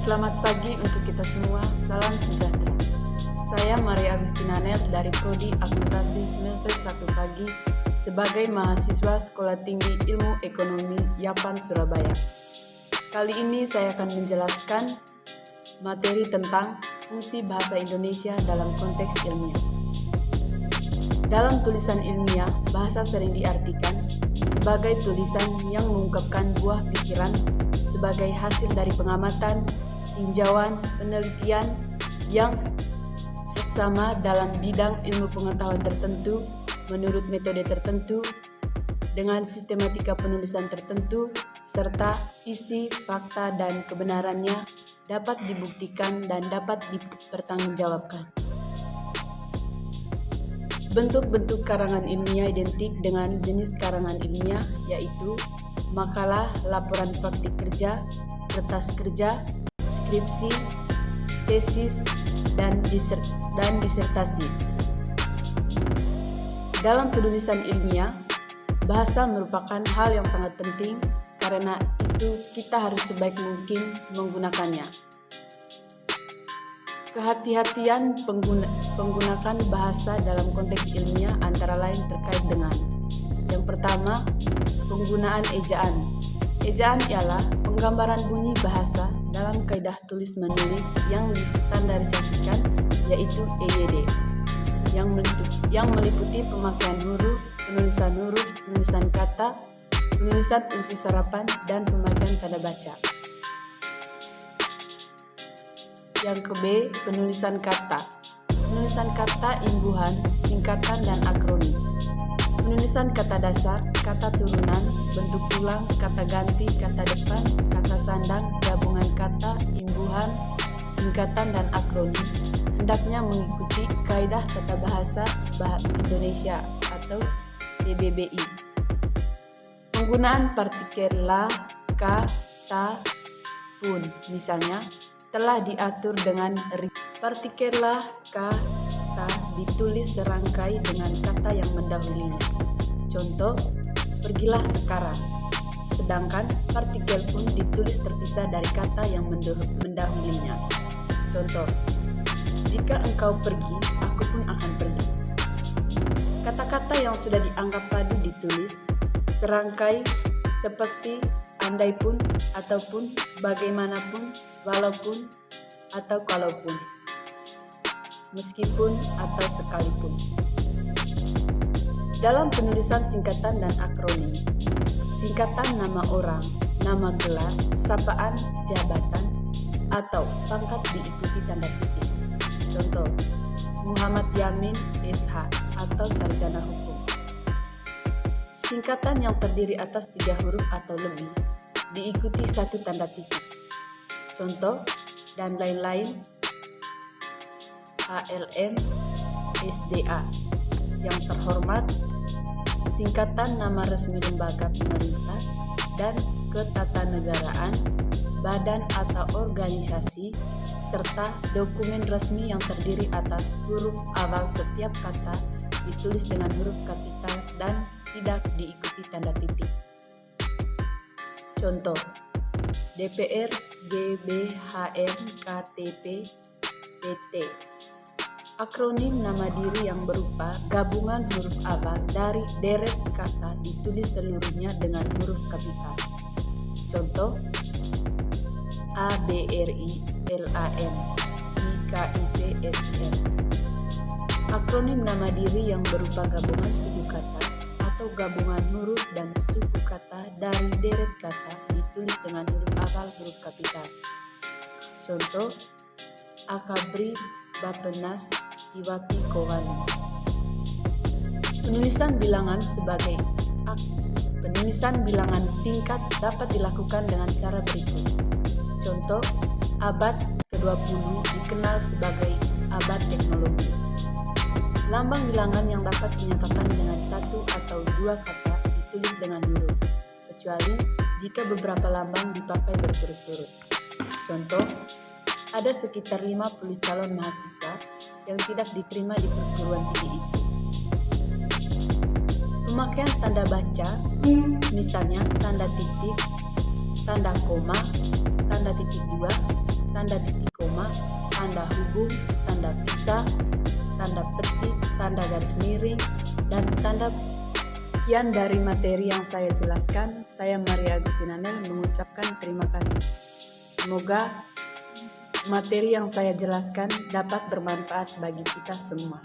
Selamat pagi untuk kita semua, salam sejahtera. Saya Maria Agustina Nel dari Prodi Akuntansi semester 1 pagi sebagai mahasiswa Sekolah Tinggi Ilmu Ekonomi Yapan Surabaya. Kali ini saya akan menjelaskan materi tentang fungsi bahasa Indonesia dalam konteks ilmiah. Dalam tulisan ilmiah, bahasa sering diartikan sebagai tulisan yang mengungkapkan buah pikiran sebagai hasil dari pengamatan, tinjauan, penelitian yang seksama dalam bidang ilmu pengetahuan tertentu menurut metode tertentu dengan sistematika penulisan tertentu serta isi, fakta, dan kebenarannya dapat dibuktikan dan dapat dipertanggungjawabkan. Bentuk-bentuk karangan ilmiah identik dengan jenis karangan ilmiah yaitu makalah, laporan praktik kerja, kertas kerja, skripsi, tesis, dan disertasi. Dalam penulisan ilmiah, bahasa merupakan hal yang sangat penting karena itu kita harus sebaik mungkin menggunakannya. Kehati-hatian penggunaan bahasa dalam konteks ilmiah antara lain terkait dengan yang pertama, penggunaan ejaan. Ejaan ialah penggambaran bunyi bahasa dalam kaidah tulis-menulis yang distandarisasikan yaitu EYD yang meliputi pemakaian huruf, penulisan kata, penulisan unsur sarapan, dan pemakaian tanda baca. Yang ke-B, penulisan kata. Penulisan kata imbuhan, singkatan, dan akronim. Penulisan kata dasar, kata turunan, bentuk tulang, kata ganti, kata depan, kata sandang, gabungan kata, imbuhan, singkatan, dan akronim hendaknya mengikuti kaidah tata bahasa Indonesia atau TBBI. Penggunaan partikel la, ka, ta, pun misalnya telah diatur dengan partikel la, ka, ta ditulis serangkai dengan kata yang mendahulinya. Contoh, pergilah sekarang. Sedangkan partikel pun ditulis terpisah dari kata yang mendahulinya. Contoh, jika engkau pergi, aku pun akan pergi. Kata-kata yang sudah dianggap padu ditulis serangkai seperti andaipun, ataupun, bagaimanapun, walaupun, atau kalaupun, meskipun, atau sekalipun. Dalam penulisan singkatan dan akronim, singkatan nama orang, nama gelar, sapaan, jabatan, atau pangkat diikuti tanda titik. Contoh, Muhammad Yamin SH atau sarjana hukum. Singkatan yang terdiri atas 3 huruf atau lebih diikuti 1 tanda titik. Contoh, dan lain-lain, ALM, SDA. Yang terhormat, singkatan nama resmi lembaga pemerintah dan ketatanegaraan, badan atau organisasi, serta dokumen resmi yang terdiri atas huruf awal setiap kata ditulis dengan huruf kapital dan tidak diikuti tanda titik. Contoh, DPR, GBHM, KTP, PT. Akronim nama diri yang berupa gabungan huruf awal dari deret kata ditulis seluruhnya dengan huruf kapital. Contoh, ABRI, LAN, IKIP, SIM. Akronim nama diri yang berupa gabungan suku kata atau gabungan huruf dan suku kata dari deret kata ditulis dengan huruf awal huruf kapital. Contoh, Akabri, Bapenas, Iwapi, Kowani. Penulisan bilangan bilangan tingkat dapat dilakukan dengan cara berikut. Contoh, abad ke-20 dikenal sebagai abad teknologi. Lambang bilangan yang dapat dinyatakan dengan 1 atau 2 kata ditulis dengan huruf, kecuali jika beberapa lambang dipakai berturut-turut. Contoh, ada sekitar 50 calon mahasiswa yang tidak diterima di perguruan tinggi itu. Pemakaian tanda baca, misalnya tanda titik, tanda koma, tanda titik 2, tanda titik koma, tanda hubung, tanda pisah, tanda petik, tanda garis miring, dan tanda. Sekian dari materi yang saya jelaskan. Saya Maria Agustina Nel mengucapkan terima kasih. Semoga materi yang saya jelaskan dapat bermanfaat bagi kita semua.